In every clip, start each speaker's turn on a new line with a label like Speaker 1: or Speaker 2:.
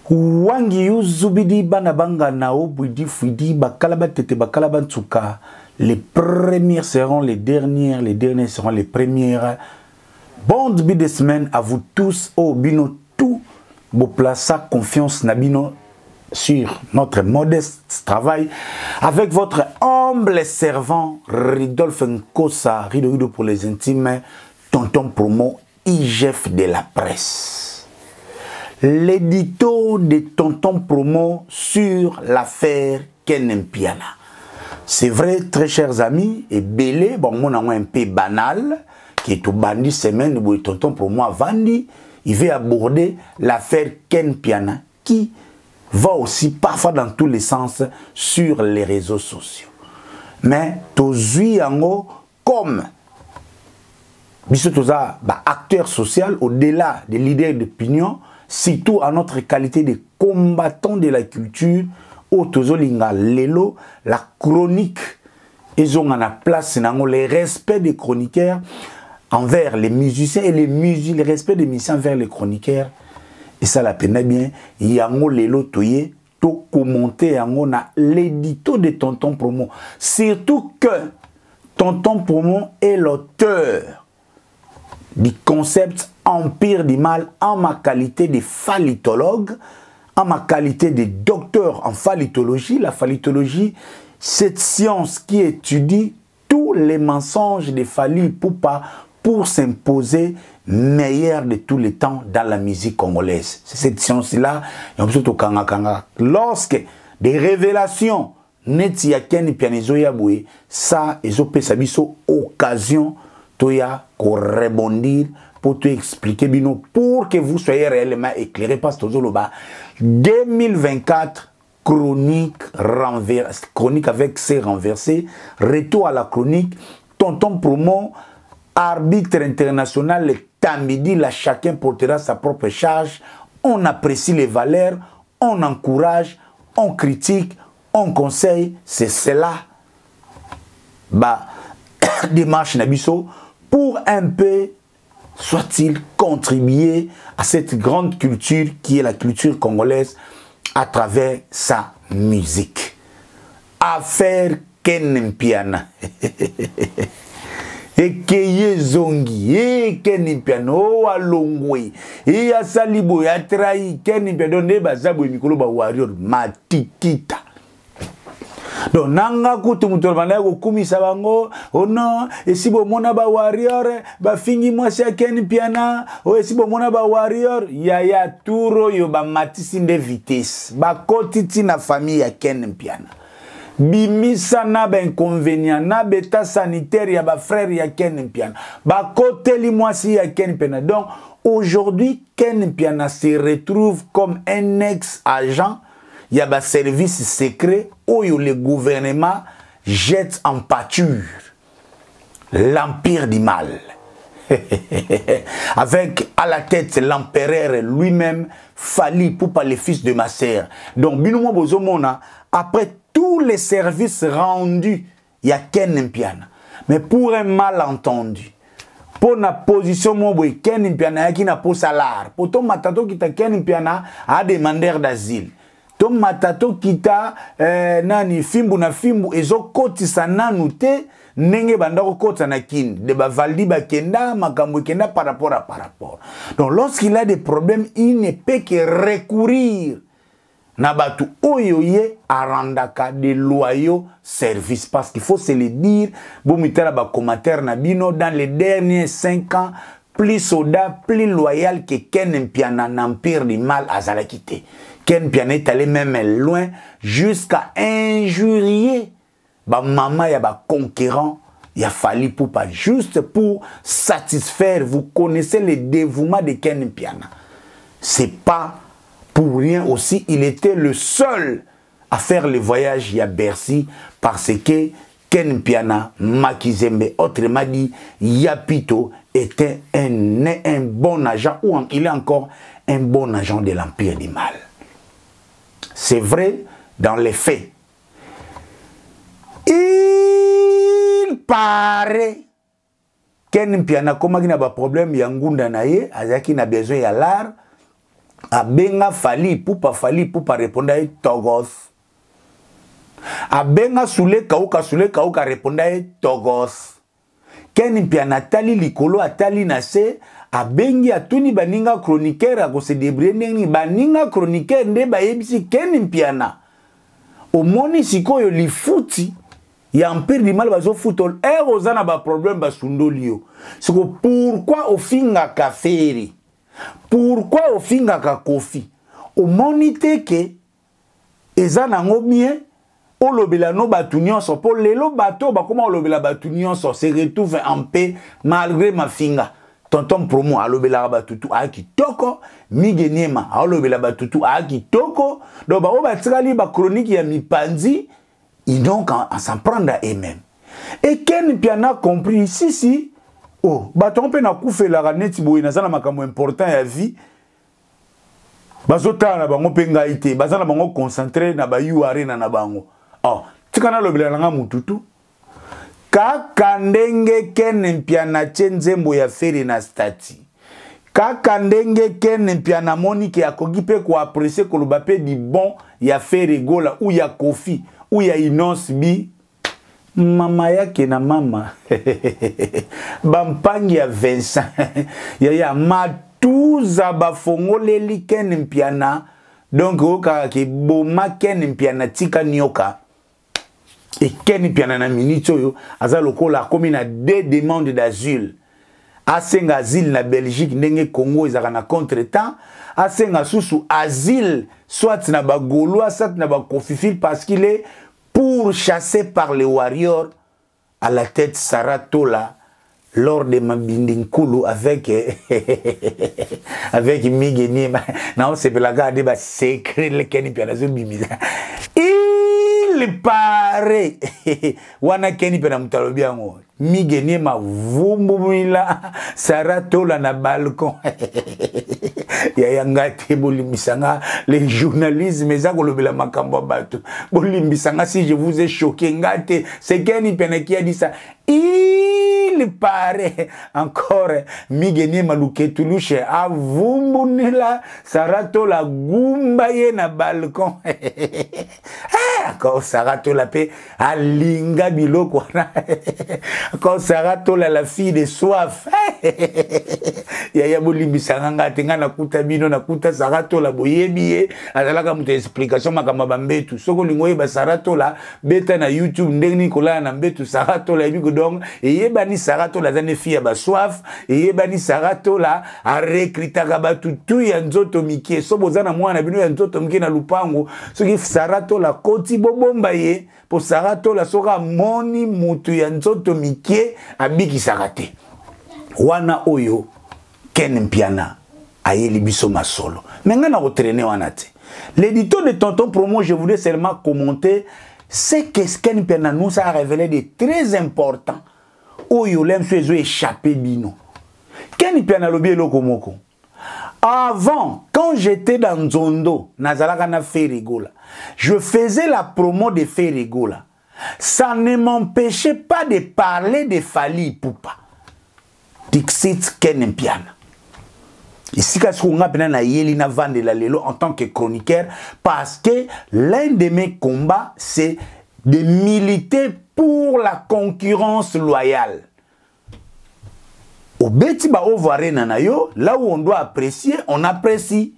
Speaker 1: Wangi Zubidi Banabanga Nao Budi Fidi Bakalaba Tete Bakalaba Tsuka. Les premières seront les dernières seront les premières. Bonne début de semaine à vous tous. Oh Bino tout. Bo plaça confiance Nabino sur notre modeste travail avec votre humble servant Ridolphe Nkosa, Rido pour les intimes, tonton promo IGF de la presse. L'édito de tonton promo sur l'affaire Ken Mpiana. C'est vrai, très chers amis, et belé, bon, mon nom un peu banal, qui est au bandit semaine où tonton promo a vendu, il veut aborder l'affaire Ken Mpiana qui va aussi parfois dans tous les sens sur les réseaux sociaux. Mais tozui yango comme bisotoza acteur social au-delà des leaders d'opinion, surtout à notre qualité de combattants de la culture, au tozolinga lelo la chronique ils ont en place nango le respect des chroniqueurs envers les musiciens et le respect des musiciens envers les chroniqueurs. Et ça la peine bien, yango lelo toye to commenter yango na l'édito de tonton promo. Surtout que tonton promo est l'auteur du concept Empire du mal en ma qualité de phallitologue, en ma qualité de docteur en phallitologie. La phallitologie, cette science qui étudie tous les mensonges des phalli pour s'imposer meilleur de tous les temps dans la musique congolaise. C'est cette science-là. Lorsque des révélations net ya ken pianizo ya boué, ça ezope sabiso occasion toya ko rebondir pour te expliquer bino pour que vous soyez réellement éclairés parce que 2024 chronique avec ses renversés, retour à la chronique, tonton promo, arbitre international, le Tamidi, là chacun portera sa propre charge, on apprécie les valeurs, on encourage, on critique, on conseille, c'est cela, démarche Nabiso, pour un peu, soit-il, contribuer à cette grande culture qui est la culture congolaise à travers sa musique. Affaire Ken Mpiana. Ekeye zongi, Ken Mpiana, o alongwe, asalibo, atrahi, Ken Mpiana, ne bazabo mikolo ba warrior, matikita. Donc, nanga kutu mutolmana ko kumisa bango, oh non, et si bo mona ba warrior, ba fingi mwasi ya Ken Mpiana, oh et si bo mona ba warrior, ya turo yo ba matisi de vitesse, ba kotiti na famille ya Ken Mpiana. Bimisa na ba inconvénient, na beta sanitaire ya ba frère ya Ken Mpiana, ba koteli mwasi ya Ken Mpiana. Donc, aujourd'hui, Ken Mpiana se retrouve comme un ex-agent. Il y a un service secret où le gouvernement jette en pâture l'empire du mal. Avec à la tête l'empereur lui-même, Fally Ipupa, le fils de ma sœur. Donc, Binouma Bozomona, après tous les services rendus, il y a Ken Mpiana. Mais pour un malentendu, pour la position de Ken Mpiana, qui n'a pas salaire, pour ton matato qui t'a Ken Mpiana a demandeur d'asile. Tom matato kita nani fimbu na fimbu ezo kotisa nanu te nenge bandako kotisa na kin de ba valdi ba kenda makambo kenda par rapport. Donc lorsqu'il a des problèmes, il ne peut que recourir na batu oyoye arandaka de loyaux services parce qu'il faut se le dire bomitala ba commentaire na bino dans les derniers 5 ans plus soda plus loyal que Ken Mpiana n'empire du mal à Zalakité. Ken Mpiana est allé même loin jusqu'à injurier maman ya ba conquérant ya Fally Ipupa juste pour satisfaire. Vous connaissez le dévouement de Ken Mpiana. C'est pas pour rien aussi, il était le seul à faire le voyage à Bercy parce que Ken Mpiana, Makizembe, autrement dit, Yapito était un bon agent, ou il est encore un bon agent de l'Empire du Mal. C'est vrai dans les faits. Il paraît Ken Mpiana, comme il n'a pas de problème, il y a un gunda naïe, il a besoin de l'art. Abenga Fali Poupa répondre Togos. Abenga Soule Kauka répondre Togos. Ken Mpiana tali likolo atali nase abengi atuni baninga chroniqueur a se débrouiller nini baninga chroniqueur nde bayebisi Ken Mpiana. Omoni sikoyo lifuti ya empire du mal bazo futol ozana ba problème basundolio. Siko pourquoi ofinga kaferi? Pourquoi ofinga ka kofi? Omoni teke ezana ngobien olobela no batu nyonso po lelo bato bakoma olobela batu nyonso se retrouve en paix malgré ma finga. Tonton promo alobela batutu a kitoko migeniema alobela batutu a kitoko do ba obatikali ba chronique ya mipanzi ils donc en s'en prendre à eux-mêmes. Et Ken Mpiana compris si oh baton pe na kufela neti boy na zana makambo important ya vie. Bazota na bango pe ngaite bazana bango concentré na ba yuare na bango. Oh, tikana lobela nga mututu. Kaka ndenge Ken Mpiana nzembo ya feri na stati. Kaka ndenge Ken Mpiana monike akogi pe ko apprécier ko lobape di bon ya feri gola ou ya kofi ou ya inonce bi. Mama yake na mama. Bampangi ya Vincent. ya matuza bafongoleli Ken Mpiana. Donc oka ke boma Ken Mpiana tika nyoka. Et Ken Mpiana na minute yo aza lokola komi na 2 demandes d'asile. Asenga asile na Belgique ndenge Congo ezaka na contre-temps. Asenga susu asile soit na ba Gaulois soit na ba Kofifil parce qu'il est pourchassé par les warriors à la tête Saratola lors de Mabindinkulu avec avec Migeni. Non, c'est la garde ba secret le Ken Mpiana zo bimisa. Il paraît wana Ken Mpiana mutalobi yango Migeni ma vumbumila Saratola na balcon. Ya yangate bolimbisanga les journalistes mais ça kolobela makambo bato bolimbisanga si je vous ai choqué ngate c'est Ken Mpiana qui a dit ça. Il paraît encore Migeni maluketuluche avumbunila Saratola gumba ye na balcon. Encore Saratola pe alinga biloko na encore Saratola la fille de soif. Ya bolimbisanga ngate ngana kuta bino na kuta Saratola boyebi azalaka muto explication makamba bambetu soko lingoye ba Saratola beta na YouTube ndenge kola na mbetu Saratola ebi godong eyebani Saratola zane fille ba soif eyebani Saratola a recritaka batu tu ya nzoto mikie so bozana mwana bino ya nzoto mikie na lupango soki Saratola koti bobomba ye po Saratola soka moni mutu ya nzoto mikie abiki sakate wana oyo Ken Mpiana ayeli biso masolo. Mais on a retraîné wana te. L'édito de Tonton Promo, je voulais seulement commenter ce que Ken Mpiana nous a révélé de très important. Oyo lem suezo échappé bino. Ken Mpiana lobi eloko moko. Avant, quand j'étais dans Nzondo, nazalaka na Ferigola, je faisais la promo de Ferigola. Ça ne m'empêchait pas de parler de Fali Poupa. Dixit Ken Mpiana. Ici, on a vendre la lelo en tant que chroniqueur parce que l'un de mes combats, c'est de militer pour la concurrence loyale. Au beti ba ovare nanayo, là où on doit apprécier, on apprécie.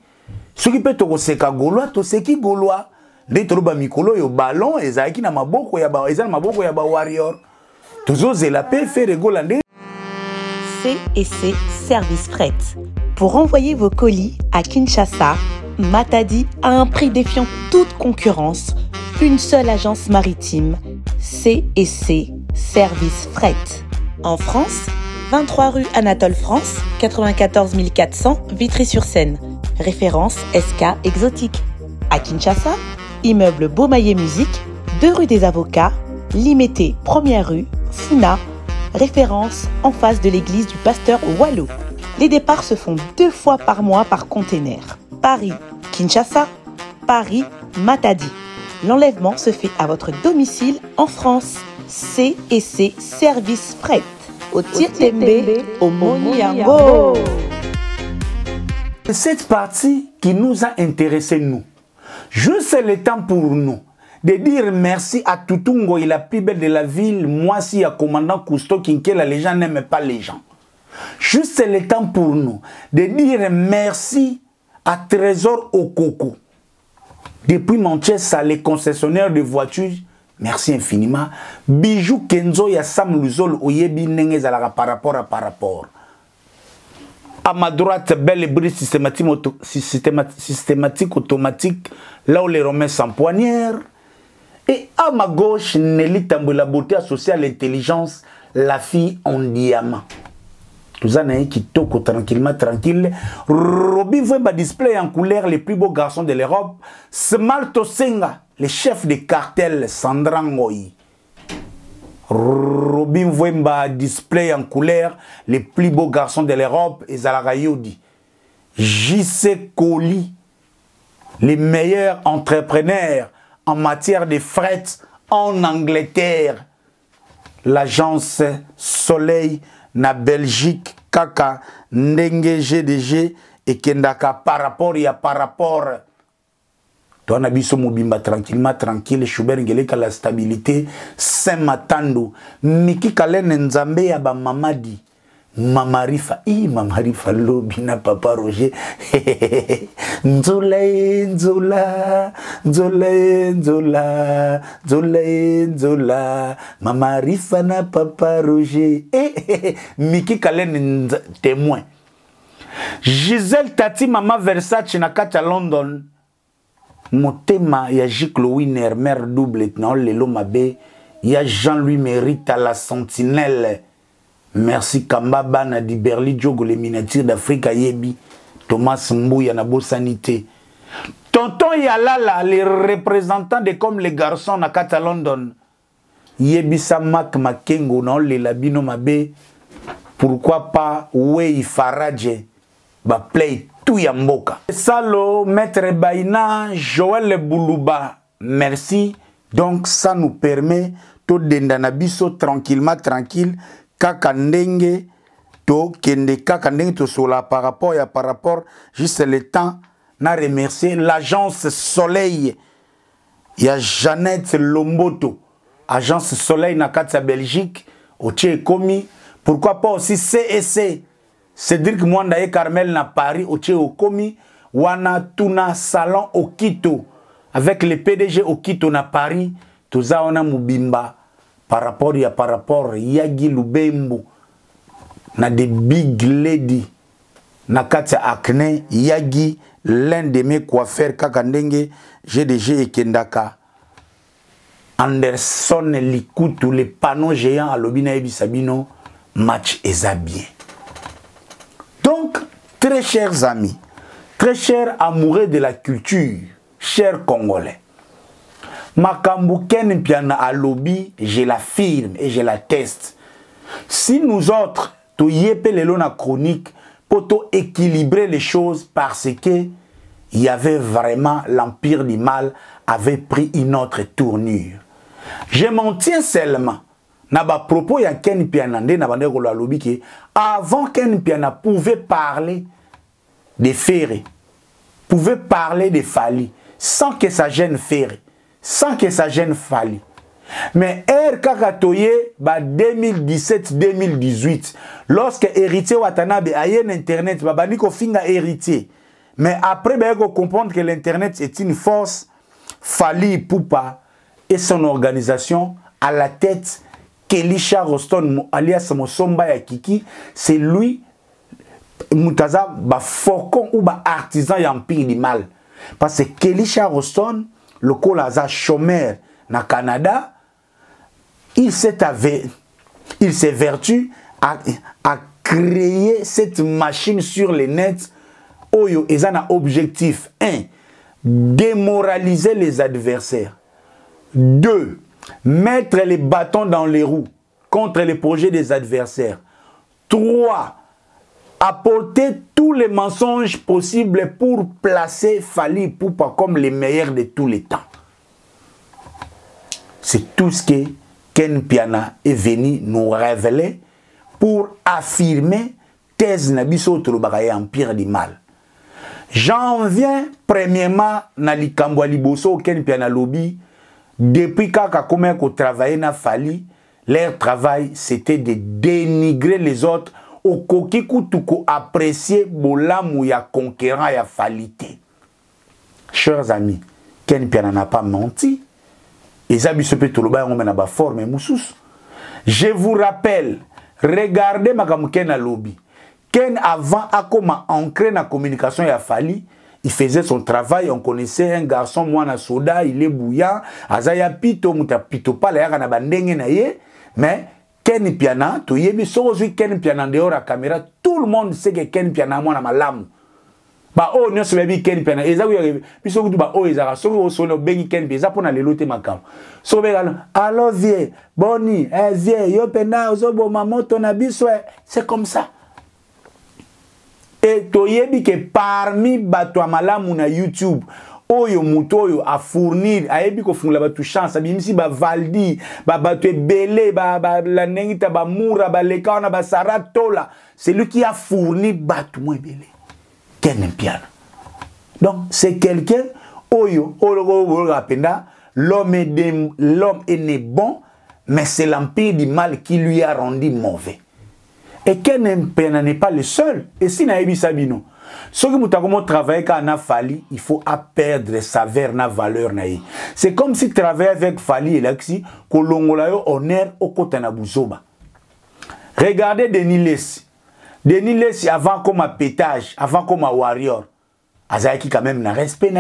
Speaker 1: Ce qui peut te seka gaulois, to seki gaulois. Les troba mikolo yo ballon, ezaki na maboko ya ba, ezana maboko ya ba warrior. Toujours la paix fait rigolande.
Speaker 2: C&C Service Fret. Pour envoyer vos colis à Kinshasa, Matadi a un prix défiant toute concurrence. Une seule agence maritime, C&C Service Fret. En France, 23 rue Anatole France, 94 400 Vitry-sur-Seine. Référence SK Exotique. À Kinshasa, immeuble Beaumaillé Musique, 2 rue des Avocats, Limité 1er rue, Funa. Référence en face de l'église du pasteur Wallo. Les départs se font 2 fois par mois par container. Paris-Kinshasa, Paris-Matadi. L'enlèvement se fait à votre domicile en France. C&C Service Fret. Au Tietembe, au Moniango.
Speaker 1: Cette partie, qui nous a intéressés, nous. Juste le temps pour nous de dire merci à Tutungo, il est la plus belle de la ville. Moi, si il y a commandant Cousteau Kinkela, les gens n'aiment pas les gens. Juste le temps pour nous de dire merci à Trésor Okoko. Depuis Manchester, les concessionnaires de voitures, merci infiniment. Bijou Kenzo ya Sam Luzol Oyebi Nenge Zalara par rapport. À ma droite, belle brise systématique automatique, là où les Romains s'empoignèrent. Et à ma gauche, Nelly Tambo, la beauté associée à l'intelligence, la fille en diamant. Tout ça n'est qui toque tranquillement, tranquille. Robin Vemba display en couleur les plus beaux garçons de l'Europe. Smalto Senga, le chef de cartel Sandrangoy. Robin Vemba display en couleur les plus beaux garçons de l'Europe et Zalarayodi. JC Koli, les meilleurs entrepreneurs en matière de fret en Angleterre. L'agence Soleil na Belgique, Kaka, Ndenge GDG et Kendaka par rapport. Toi, Nabiso Mobimba tranquillement, tranquille, Schubert Ngeleka la stabilité, Saint Matando, Miki Kalen Nzambe ya ba Mamadi, Mamarifa, Mamarifa Lobina Papa Roger, Nzola, Nzola, Nzola, Nzola, Nzola, Nzola, Mamarifa na Papa Roger, Miki Kalen témoin. Gisèle Tati, Mama Versace, Nakata London. Motema ya Jiclo Winner, mère double, non, Lelo Mabé, ya Jean-Louis Mérite à la Sentinelle. Merci Kambaba na di Berli Diogo, les miniatures d'Afrique Yebi, Thomas Mbouya na Sanité. Tonton Yalala, les représentants de comme les garçons na Kata London. Yebi Samak Makengo, non, les Labino Mabé. Pourquoi pas Wei Faradje, ba play tout Yamboka. Salo, Maître Baina, Joël Boulouba, merci. Donc ça nous permet to dendanabiso tranquillement, tranquille. Kakandenge, to kende kakandenge to sola par rapport, juste le temps, n'a remercié l'agence Soleil. Il y a Jeannette Lomboto, agence Soleil na Katsa Belgique, au Tchékomi. Pourquoi pas aussi CSC? Cédric Mwanda et Carmel na Paris, au Tchékomi. Wana Tuna Salon au Quito. Avec le PDG au Quito na Paris, tout ça on a Mubimba. Par rapport, Yagi Lubembo, na des big lady, na Katia Akne, Yagi, l'un de mes coiffeurs, Kakandenge, GDG et Kendaka. Anderson Likutu, les panneaux géants à Lobina et Sabino, match et bien. Donc, très chers amis, très chers amoureux de la culture, chers Congolais, Makambu Ken Piana à lobby, je l'affirme et je l'atteste. Si nous autres, tu yépe les lona chronique, pour équilibrer les choses parce que il y avait vraiment l'empire du mal avait pris une autre tournure. Je m'en tiens seulement. Naba propos ya Ken Piana nde na bande ko la lobby que avant Ken Piana pouvait parler de Ferré, pouvait parler de Fali sans que ça gêne Ferré. Sans que ça gêne Fali. Mais Kakatoye, 2017-2018, lorsque héritier Watanabe a eu Internet, Babaniko finga héritier. Mais après, il faut comprendre que l'Internet est une force. Fali Poupa et son organisation à la tête, Kelisha Roston, alias Mosomba Yakiki, c'est lui, Moutaza, faucon ou artisan y'empire du mal. Parce que Kelisha Roston, le Kolaza chômeur na Canada, il s'est vertu à créer cette machine sur les nets. Oyo, ils ont un objectif 1. Démoraliser les adversaires. 2. Mettre les bâtons dans les roues contre les projets des adversaires. 3. Apporter tous les mensonges possibles pour placer Fali Poupa comme les meilleurs de tous les temps. C'est tout ce que Ken Piana est venu nous révéler pour affirmer thèse Nabiso Tolobakaye empire du mal. J'en viens premièrement na likambo liboso ken piana lobby. Depuis kaka comment ko travailler na Fali, leur travail c'était de dénigrer les autres au koki kutuko apprécier bolamu ya conquérant ya Falite. Chers amis, ken piana n'a pas menti. Et ça bisope toloba on mena ba forme musus. Je vous rappelle, regardez makambo ken na lobby. Ken avant a comme ancré na communication ya Fali, il faisait son travail, on connaissait un garçon moi na soda, il est bouillant, azaya pito muta pito pala ya na bandenge na ye, mais Ken Piana, to yebi sozi Ken Piana dehors à caméra, tout le monde sait que Ken Piana moi na malamu. Ba oh nyo se bebi Ken Piana, eza wi biso kutu ba oh eza so o solo bengi Ken Piana pona lelo te makam. So be alors vie, boni, vie, yo pena ozobo mamoto na biso, c'est comme ça. Et toyebi que parmi bato malamu na YouTube, oyo mutoyo a fournir, a yebi ko fungula batu chance, bimisi ba Valdi, ba batu belé, ba la nengita ba Moura, ba leka na ba Saratola, c'est lui qui a fourni batu moins belé. Ken Piana. Donc c'est quelqu'un oyo l'homme est né bon, mais c'est l'empire du mal qui lui a rendu mauvais. Et Ken Piana n'est pas le seul. Et si Naïbi Sabino, ce que nous travailler quand on a Fali, il faut perdre sa valeur. C'est comme si travailler avec Fali et Laxi, que l'on a honneur au côté de Bouzoba. Regardez Denis Lessi. Denis Lessi, avant comme un pétage, avant comme un warrior, Azaïki quand même n'a respect.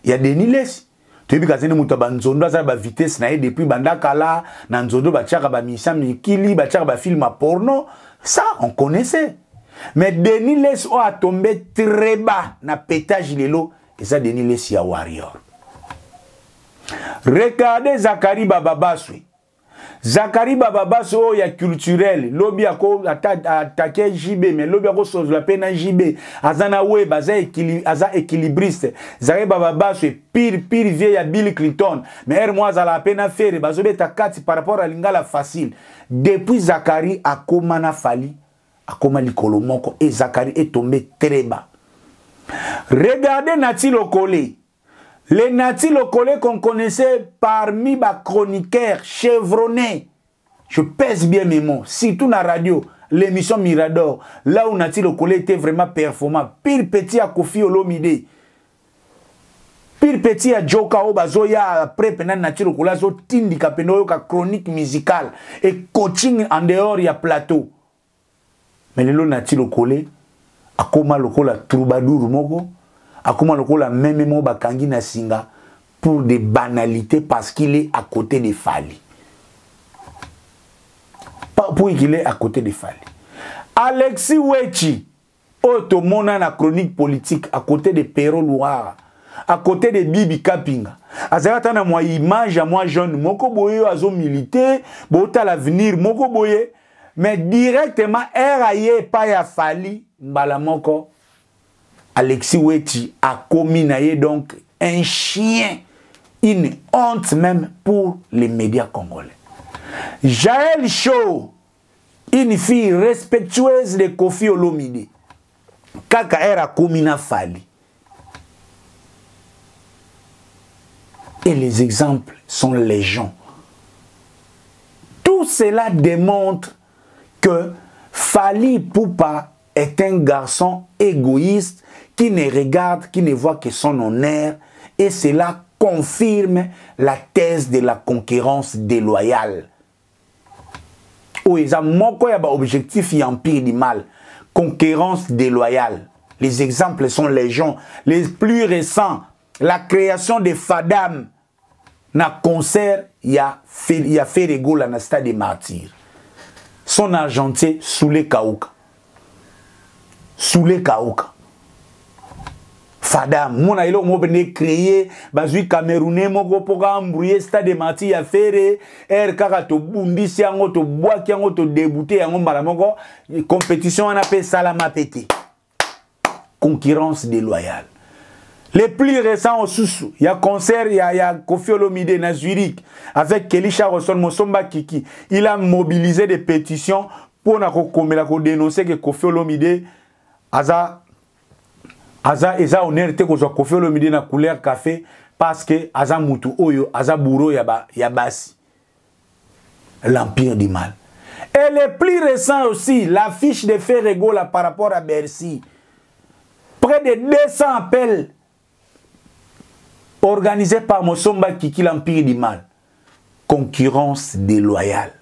Speaker 1: Il y a Denis Lessi. Tu vois que nous avons une vitesse depuis Bandakala, Nanzodo, Bachara, Bamisam, Nikili, Bachara, film porno. Ça, on connaissait. Mais Denis Lessi a tombé très bas dans le pétage de l'eau. Et ça, Denis Lessi a warrior. Regardez Zakari Bababasui. Zakari Bababasui, il y a culturel. Lobby a attaqué JB, mais lobby a sauvé la peine à JB. Azana Web, Aza équilibriste. Zakari Bababasui, pire vieille à Bill Clinton. Mais elle, à la peine à faire, Bazobe Takati par rapport à l'ingala facile. Depuis Zakari a Komana Fali, a Komali Kolomoko, et Zakari est tombé très bas. Regardez Nati Lokole. Les Nati Lokole qu'on connaissait parmi les chroniqueurs chevronnés. Je pèse bien mes mots. Surtout dans la radio, l'émission Mirador, là où Nati Lokole était vraiment performant. Pire petit à Kofi Olomide. Pire petit à Joka Obazoya, après pendant Nati Lokole, zo tindi kapeno ka chronique musicale et coaching en dehors il y a plateau. Mais le Nati Lokole, a koma lokola troubadour moko. Akuma lokola même mo bakangi na singa pour des banalités parce qu'il est à côté de Fali. Pour qu'il est à côté de Fali. Alexis Wechi, automona na chronique politique à côté de Pero Loire, à côté de Bibi Kapinga. Azarata na moi image à moi jeune moko boye azo militer, bota l'avenir moko boye, mais directement eraye pa ya Fali mbala moko. Alexis Wechi a commis donc un chien, une honte même pour les médias congolais. Jaël Cho, une fille respectueuse de Kofi Olomide, Kaka a commis na Fali. Et les exemples sont légion. Tout cela démontre que Fali Poupa est un garçon égoïste qui ne regarde, qui ne voit que son honneur, et cela confirme la thèse de la concurrence déloyale. Oh, ils ont un objectif et empire du mal. Concurrence déloyale. Les exemples sont légion. Les plus récents, la création de Fadam, na concert, il y a fait rigolo dans le stade des martyrs. Son argentier, Soule Kaouka. Soule Kaouka. Fadam, mona ilo mo bene créer bazui camerounais moko poka embrouiller stade de mati ya fere kaka to bundisi yango to boaki yango to débuter yango mbala moko compétition on appelle salama pété. Concurrence déloyale. Les plus récents au Soussou, il y a concert, il y a Kofi Olomide na Zurich avec Kelisha Rosson Mosomba Kiki. Il a mobilisé des pétitions pour dénoncer que Kofi Olomide aza aza eza honneur te ko zo Koffi Olomide na couleur café parce que aza mutu oyo aza bourreau ya basi. L'empire du mal. Et le plus récent aussi, l'affiche de Ferrego là par rapport à Bercy. Près de 200 appels organisés par Mosomba Kiki, l'empire du mal. Concurrence déloyale.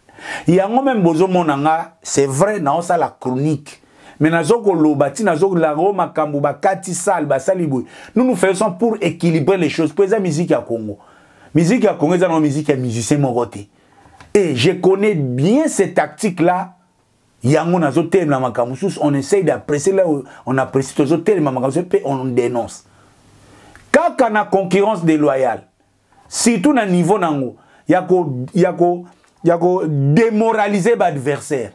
Speaker 1: Il y a même besoin monanga, c'est vrai dans ça la chronique. Mais nazoko lobati nazoko la Roma Kambuba Kati Sal Basaliboui. Nous faisons pour équilibrer les choses. Pour la musique à Congo. Musique à Congo, c'est la musique à musicien moroté. Et je connais bien ces tactiques-là. On essaye d'apprécier là où on apprécie tous les thèmes, on dénonce. Quand on a concurrence déloyale, surtout à niveau nango, il y a démoraliser l'adversaire.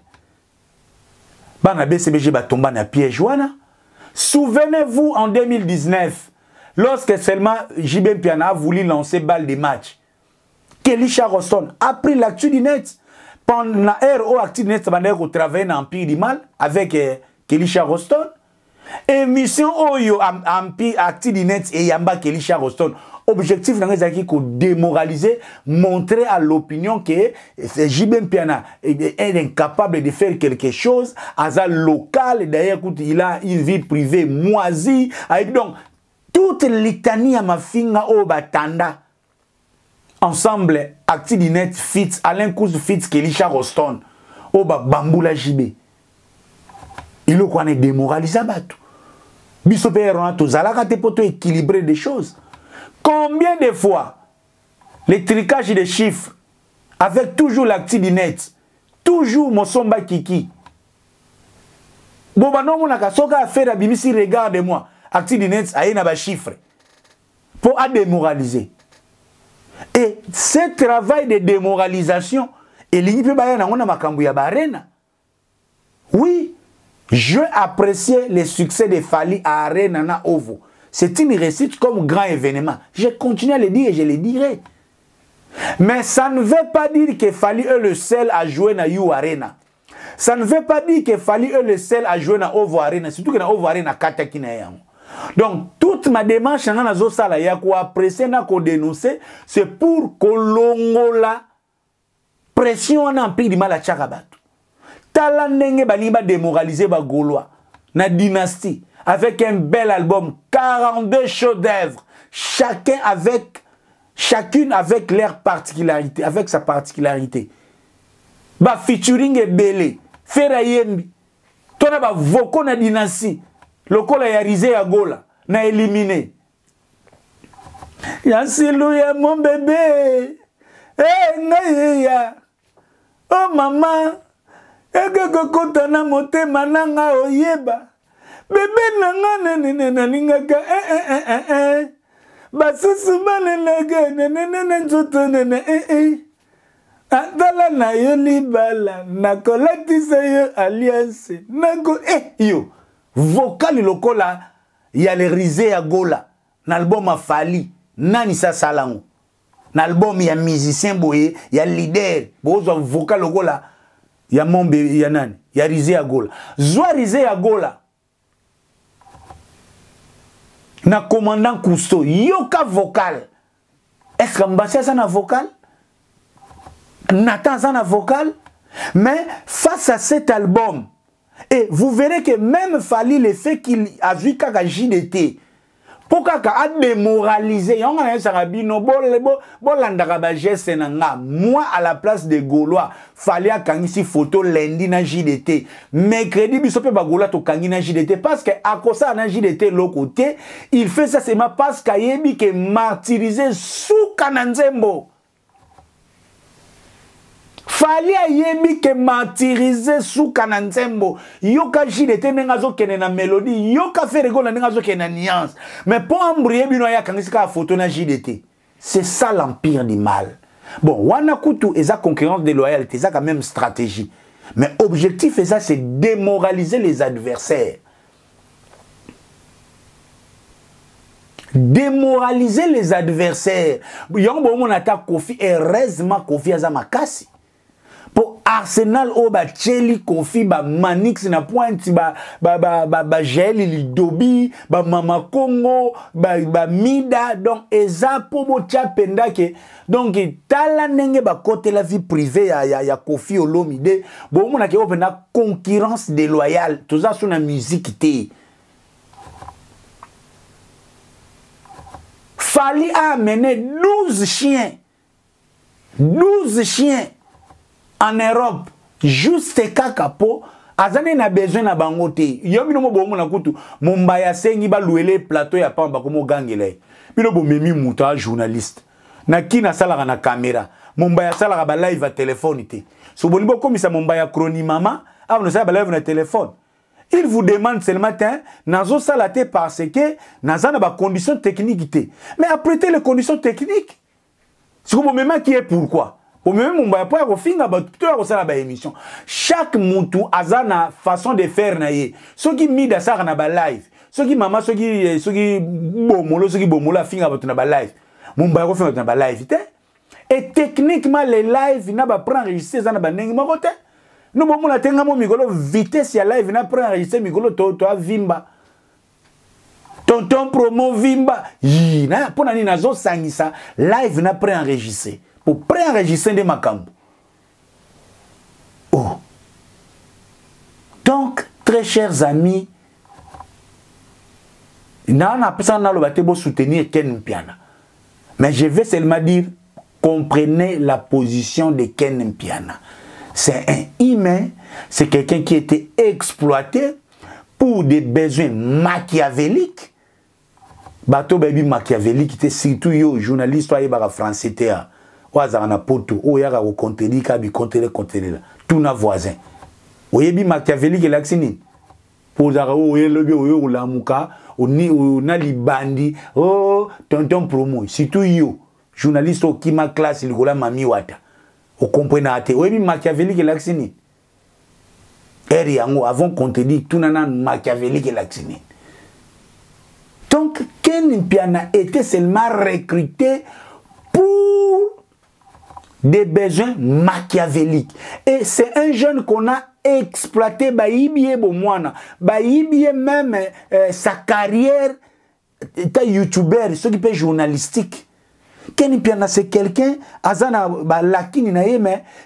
Speaker 1: Souvenez-vous en 2019, lorsque seulement JB Mpiana a voulu lancer balle de match, Kelisha Roston a pris l'actu du net. Pendant la RO actu du net, ça va travailler dans l'Empire du mal avec Kelisha Roston. Émission Oyo Empire actu du net et Yamba Kelisha Roston. Objectif dans les acquis qu'on démoraliser, montrer à l'opinion que JB Mpiana est incapable de faire quelque chose, hasard local, d'ailleurs il a une vie privée moisie, avec donc toute litanie à ma finga au batanda. Ensemble, Actidinet Fitz, Alain Kouz Fitz, Kelisha Roston, Oba Bamboula JB. Il est quoi démoralisé batou. Bisopé Ronto Zalaka te poto équilibrer des choses. Combien de fois les tricages des chiffres avec toujours l'Actidinet, toujours Mosomba Kiki. Boba non mon akasoka a fait la bimisi regarde-moi. Actidinet a une ba chiffre pour démoraliser. Et ce travail de démoralisation, oui, je appréciais le succès de Fali à Arena na Ovo. C'est une réussite comme grand événement. Je continue à le dire et je le dirai. Mais ça ne veut pas dire que Fali est le seul à jouer na You Arena. Ça ne veut pas dire que Fali est le seul à jouer na Ovo Arena. Surtout que na Ovo Arena Kataki na yango. Donc, toute ma démarche, c'est pour que l'on la pression en empire du mal à Tcharabat. Talandenge baliba démoraliser ba Gaulois, na dynastie, avec un bel album, 42 chefs-d'œuvre, chacune avec leur particularité, avec sa particularité. Ba featuring est belé, Ferayembi, tona ba voko na dynastie. Le col a risé à Gola, n'a éliminé. Yansilouya mon bébé. Eh, naïya. Oh maman. Ege kokotana mote mananga oyeba. Bébé nanga neneneneningaka. Basusu balelege nenenenen nzoto nene. Atala na yo libala. Nakolatisa yo alliance. Nako yo. Vocal lokola ya le risé à Gola l'album a Fali nani sa salango l'album ya musicien boye ya leader bozo vocal lokola ya mombe ya nani ya risé à Gola zwa risé à Gola na commandant Cousteau yoka vocal est-ce que Mbassia ça na vocal Nathan ça na vocal mais face à cet album. Et vous verrez que même Fali le fait qu'il a vu qu'à JDT, pour qu'il a démoralisé, moi à la place de Gaulois, Fali a kangisi photo lundi na JDT. Mercredi, bisope Bagola to kangi na JDT parce que à cause ça na JDT l'autre côté, il fait ça seulement parce qu'il est martyrisé sous Kananzembo. Fali a yemi ke martyrisé sous Kananzembo. Yoka JDT nengazo kene na mélodie. Yoka Ferrego na nengazo kene na nuance. Mais pour embrouiller bino ya kangisika photo na JDT. C'est ça l'empire du mal. Bon, wana kutu eza concurrence déloyale, c'est ça quand même stratégie. Mais objectif ça c'est démoraliser les adversaires. Démoraliser les adversaires. Yon bon mon attaque Kofi et heureusement Kofi aza makasi. pour Arsenal o ba Cheli Kofi ba Manix na pointe ba Geli Lidobi ba Mama Congo ba Mida donc eza pour bo penda ke donc tala ndenge ba côté la vie privée ya Kofi Olomide bon mona ke opena concurrence déloyale tout ça sur la musique té Fali a amené 12 chiens en Europe, juste kakapo, azane na besoin na bangote. Yomi no mo bomo na kutu, Mumbaya sengi ba louele plateau ya pamba komo gangele. Bino bo memi muta journaliste. Na kina sala na caméra. Mumbaya sala ba live à téléphone té. So bonibo komisa Mumbaya chroni mama, a no sala ba live na téléphone. Il vous demande seulement nazo sala té parce que nazana ba conditions techniques té. Mais après les conditions techniques, c'est comme même qui est pourquoi. Au même moment, pour finir la émission. Chaque moutou a une façon de faire. Ceux qui mis ça dans la live, ceux qui maman, ceux qui bomolo, ceux qui bomolo, finir dans la live. Mon bail fait dans la live. Et techniquement, les lives n'a pas pris enregistré dans la live. Nous bomolo la tenga mon micro vitesse ya live n'a pris enregistré micro to vimba. Tonton promo vimba. Na pour nani nazo sangisa live n'a pris enregistré. Pour préenregistrer des macambes. Oh. Donc, très chers amis, soutenir Ken Mpiana. Mais je vais seulement dire, comprenez la position de Ken Mpiana. C'est un humain, c'est quelqu'un qui a été exploité pour des besoins machiavéliques. Bateau baby machiavélique, était surtout yo, journaliste, français, na poto o yaka ko contenu ka bi contenu la tout na voisin oyebi machiavélique laxini pour zara o yelobi o la muka o ni o na libandi o tonton promo surtout yo journaliste o kima classe likola mami wata o comprendre ate oyebi machiavélique laxini eri yango avant contenu tout na machiavélique laxini. Donc Ken Mpiana était seulement recruté pour des besoins machiavéliques. Et c'est un jeune qu'on a exploité, même sa carrière de youtubeur, ce qui peut journalistique. Ken Mpiana, c'est quelqu'un,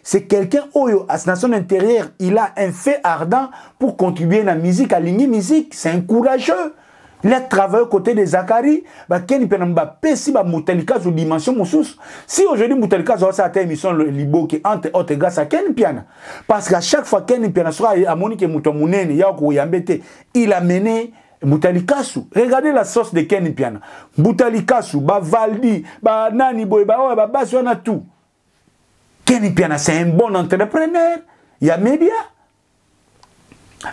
Speaker 1: c'est quelqu'un, à son intérieur, il a un fait ardent pour contribuer à la musique, à l'igni musique, c'est un courageux. Il a travaillé aux côtés de Zachary. Ken Mpiana si Moutalika sur dimension Moussous. Si aujourd'hui Moutalika a cette émission Libo qui entre autres grâce à Ken Mpiana. Parce qu'à chaque fois Ken Mpiana sera à Monique Moutamounene, il a mené Moutalika sous. Regardez la sauce de Ken Mpiana. Moutalika sous, Valdi, Nani Boy, on a tout. Ken Mpiana c'est un bon entrepreneur. Il y a média.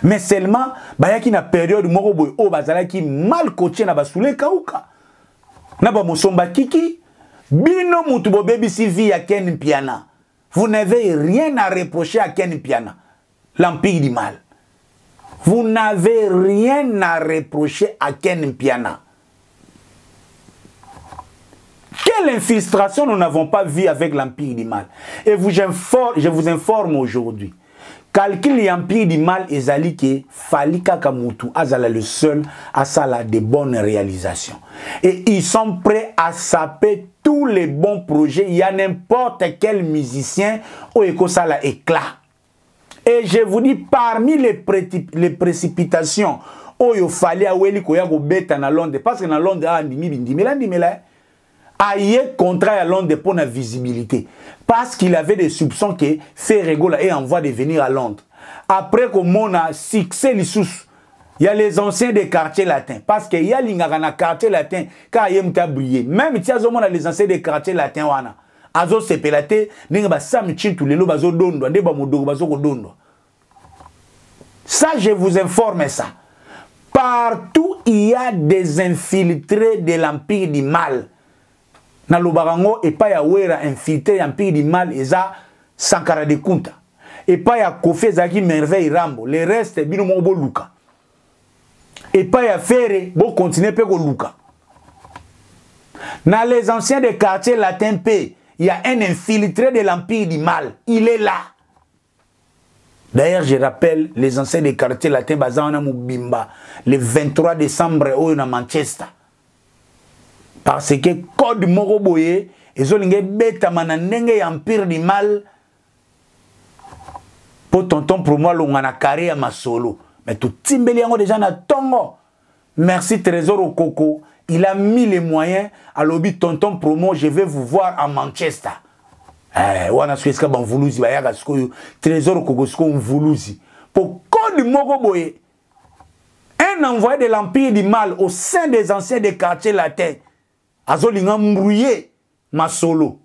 Speaker 1: Mais seulement, il y a une période où il mal coaché na basule kauka. Na ba musomba kiki. Bino mutubo baby CV à Ken Mpiana. Vous n'avez rien à reprocher à Ken Mpiana. L'empire du mal. Vous n'avez rien à reprocher à Ken Mpiana. Quelle infiltration nous n'avons pas vu avec l'empire du mal. Et je vous informe aujourd'hui. Calcul l'empire du mal ezali que Falika Kamutu azala le seul à ça de bonnes réalisations. Et ils sont prêts à saper tous les bons projets. Il y a n'importe quel musicien au Ekosala éclat. Et je vous dis, parmi les précipitations, il fallait aller au bêta na Londres. Parce que na Londres, aïe contrat à Londres pour la visibilité. Parce qu'il avait des soupçons que Ferregola est en voie de venir à Londres. Après que mon a succès l'issous, il y a les anciens des quartiers latins. Parce qu'il y a les quartiers latins car il y a brillé. Même si les anciens des quartiers latins, azo sepelate, n'enga sam tous les lots bazo dondo, n'eba modo bazo dondo. Ça, je vous informe ça. Partout, il y a des infiltrés de l'empire du mal. Na lobarango et pas ya wera infiltré l'empire du mal eza Sankara de Kunta. Et pas ya Kofi Zaki merveille Rambo. Le reste bino mo luka. Et pas ya Ferre bo continuer pe go luka. Dans les anciens des quartiers latins, il y a un infiltré de l'empire du mal. Il est là. D'ailleurs, je rappelle les anciens des quartiers latins Bazana Mubimba le 23 décembre au Manchester. Parce que code Moroboye, ils ont lingué bêta mananenge empire du mal pour tonton pour moi l'ongana carré à ma solo. Mais tout timbeli yango déjà na tongo. Merci Trésor au Coco. Il a mis les moyens à lobby tonton promo. Je vais vous voir à Manchester. Wana sueska ban vuluzi ba yaka sko Trésor au Coco sko vuluzi. Pour code Moroboye, un envoyé de l'empire du mal au sein des anciens des quartiers latins. Azolinga mbrouillé ma solo.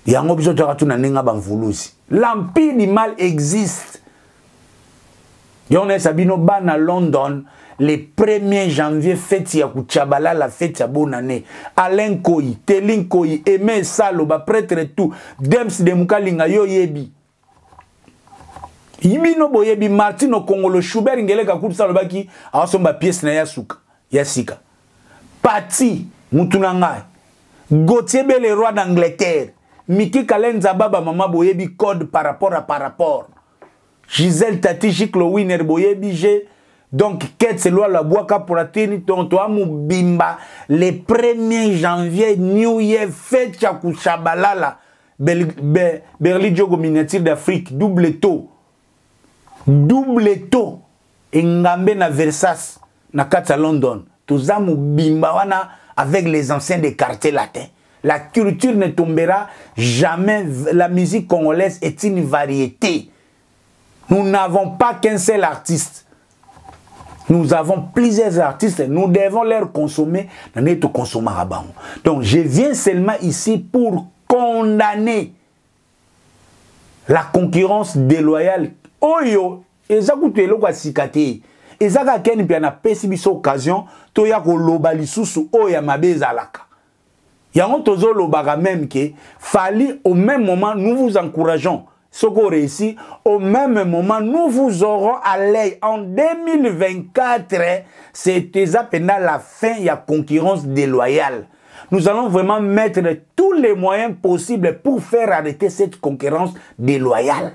Speaker 1: Yango biso tokatuna nenga banvulusi. L'empire du mal existe. Yone sabino ban à London le 1er janvier fête ya Kuchabala la fête ya bonne année. Alain Koyi, Telin Koyi, Aimé Salo ba prêtre tout. Dems de Mukalinga yo yebi. Ibino boyebi Martino Kongolo Schubert ngele ka kutu salo baki awasomba pièce na yasuka. Yasika. Pati Mutunanga. Gauthier Bel roi d'Angleterre. Miki Kalenza Baba Mama Boyebi code par rapport à par rapport. Gisèle Tati Chiklo Winner Boyebi G. Donc, qu'est-ce que la boaka pour la tenir ton toi Bimba le 1er janvier New Year fête Chakushabalala Berli Diogo miniature d'Afrique double taux. Double taux. Ngambe na Versace na Kata London. Tozamu Bimba wana avec les anciens des quartiers latins. La culture ne tombera jamais. La musique congolaise est une variété. Nous n'avons pas qu'un seul artiste. Nous avons plusieurs artistes. Nous devons les consommer dans notre consommation. Donc, je viens seulement ici pour condamner la concurrence déloyale. Oyo, ezakutu eloko asikate. Ezaka ken pi na pesi biso occasion to ya ko loba lisusu oya mabeza alaka. Yango tozo lobaka même que fallait au même moment nous vous encourageons. Ce qu'on réussit, au même moment, nous vous aurons à l'œil. En 2024, c'était pendant la fin, il y a concurrence déloyale. Nous allons vraiment mettre tous les moyens possibles pour faire arrêter cette concurrence déloyale.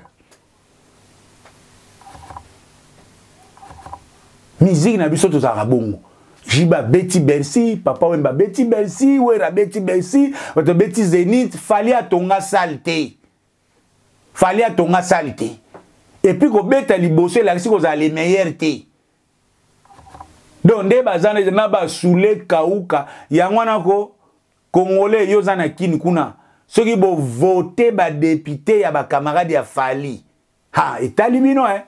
Speaker 1: Musique na biso tozara bongo. Jiba Betty Bercy, Papa Wemba Betty Bercy, Wera Betty Bercy, votre Betty Zénith, fallait à tonga saleté. Fallait à ton saleté. Et puis, quand tu as libossé, là, si vous avez les meilleurs thé. Donc, des bazans, les gens soulé kauka. Yangwanako, Congolais, yozana kin kuna. Ceux qui vont voter, ba député, ya ba camarade ya Fali. Ha, et talimino, hein.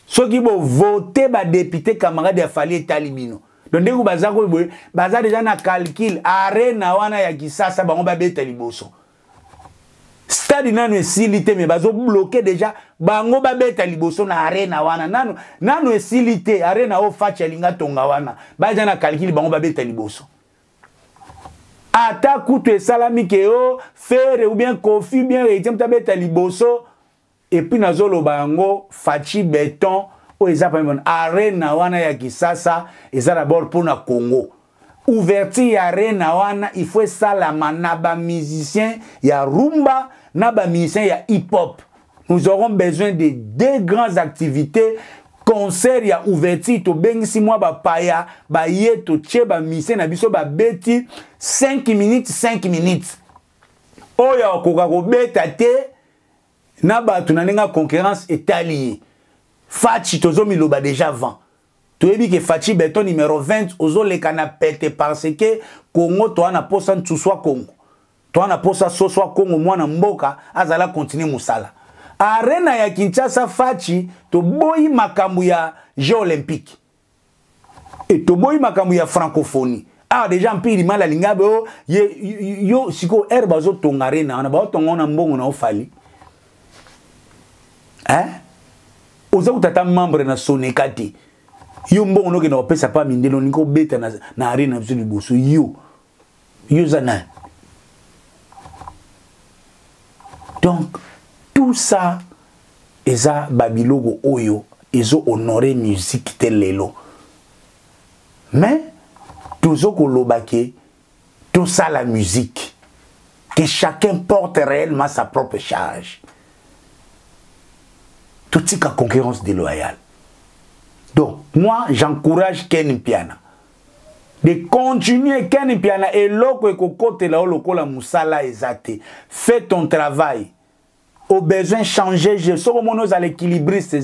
Speaker 1: Ceux qui vont voter, ba député, camarade ya Fali, et talimino. Donc, dès que bazako, bazan déjà na calcul, arena wana ya kisasa, ba on ba beta liboso. Stade nanu esilité mais bazo bloqué déjà bango babeta liboso na arena wana nanu esilité arena o facha linga tonga wana baja na calcul bango babeta liboso ata kutu esalami ke o faire ou bien kofi bien rétiem tabeta liboso et puis nazolo bango fachi béton o ezapa mon arena wana ya kisasa eza d'abord pour na Congo. Ouverture ya arena wana il faut ça la manaba musicien ya rumba naba musicien ya hip-hop. Nous aurons besoin de deux grandes activités. Concert ya ouverture to bengisi moi ba paya ba yeto tche ba musicien na biso ba beti 5 minutes 5 minutes. Oya okoka ko beta te na ba tunanenga concurrence etalié. Fachi tozo miloba déjà 20. Tu as dit que Fachi Beton numéro 20, ozo le canapete parce que Congo, toi, na posa ntuswa Congo. Toi, na posa soswa Congo, moi, na mboka, azala continue musala. Arena ya Kinshasa Fachi, to boyi makambu ya Jeux Olympiques. Et to boyi makambu ya francophonie. Ah, déjà, un peu de mal à l'ingabe, yo, siko, herbazo ton arena, on a ba ton on a mbongo na ofali. Hein? Oza utata membre na Sonekati. Yo mbongo no ke na opesa pa mindelo niko beta na arena biso liboso yo zana. Donc tout ça eza babilogo oyo ezo honorer musique tel lelo. Mais tozo kolobake tout ça la musique que chacun porte réellement sa propre charge. Tout ça concurrence déloyale. Donc, moi, j'encourage Ken Mpiana de continuer Ken Mpiana et l'autre côté là où la musala ezate. Fais ton travail. Au besoin changer, je suis à l'équilibriste,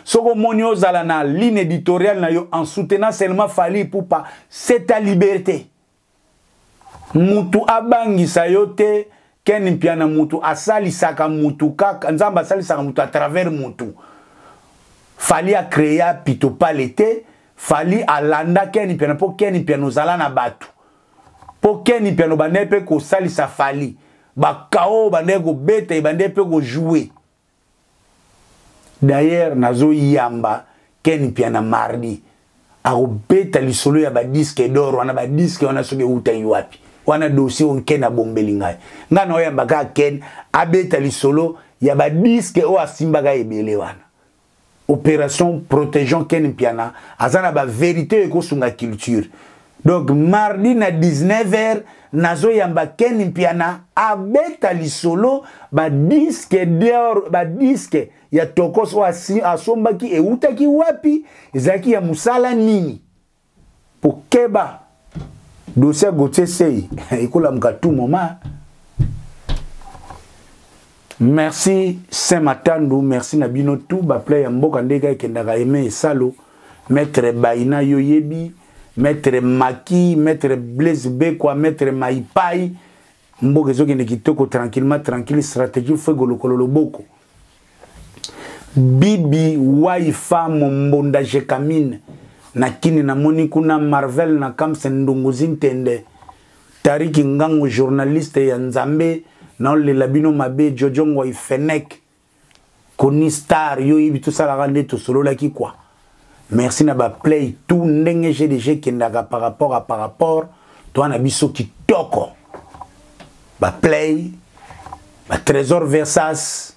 Speaker 1: si vous à la ligne éditoriale en soutenant seulement Fali pour pas, c'est ta liberté. Mutu abangi sayote Ken Mpiana mutu asali saka mutu kaka nzamba asali saka mutu à travers mutu. Fali a créé pito palete, Fali a landa Ken Mpiana pour Ken Mpiana ozala na batu. Pour Ken Mpiana banepe ko sali sa Fali. Ba kao bande ko bete bande pe ko jouer. D'ailleurs nazo yamba Ken Mpiana mardi a ko beta lisolo ya ba disque d'or wana ba disque wana soge uta yuapi. Wana dossier on Ken abombeli ngai. Ngana oyamba ka Ken a beta lisolo ya ba disque o asimba ga ebele wana. Opération protégeant Ken Mpiana azana ba vérité ko sunga culture. Donc mardi na 19h nazo yamba Ken Mpiana abeta lisolo ba disque d'or ba disque ya tokos o asombaki e utaki wapi ezaki ya musala nini pour keba dossier Gauthier Sey ekola mkatu moma. Merci Saint-Matandou, merci Nabino tout ba play mboka ndeka kendaka aimé salo maître Baina Yoyebi, maître Maki, maître Blaise Bekwa, maître Maipai mboka zoki nekitoko tranquille stratégie fego lokolo boko. Bibi waifa mbonda jekamine na kini na moni kuna Marvel na Kamsen Ndunguzi Ntende Tariki Ngango journaliste ya Nzambe na le labino mabe Jojo Ngoi Fenek Koni Star yo ibi tout ça la rande to solo la ki quoi. Merci na ba play tout ndenge GDG kendaka par rapport toi na biso kitoko ba play ba Trésor Versas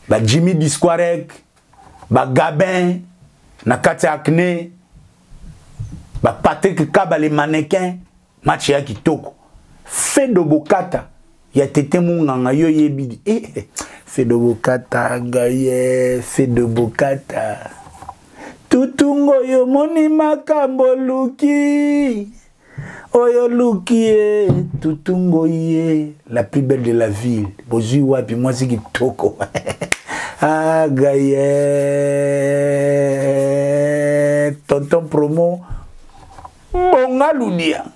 Speaker 1: ba Jimmy Disquarek ba Gabin na kati Acne ba Patrick Kaba les mannequins match ya kitoko fait de Bokata ya tete munganga yo yebidi fait de Bokata gaye fait de Bokata tutungo yo moni makambo luki oyo luki tutungo ye la plus belle de la ville bozui wapi moi c'est kitoko ah gaye tonton promo bonga lunia.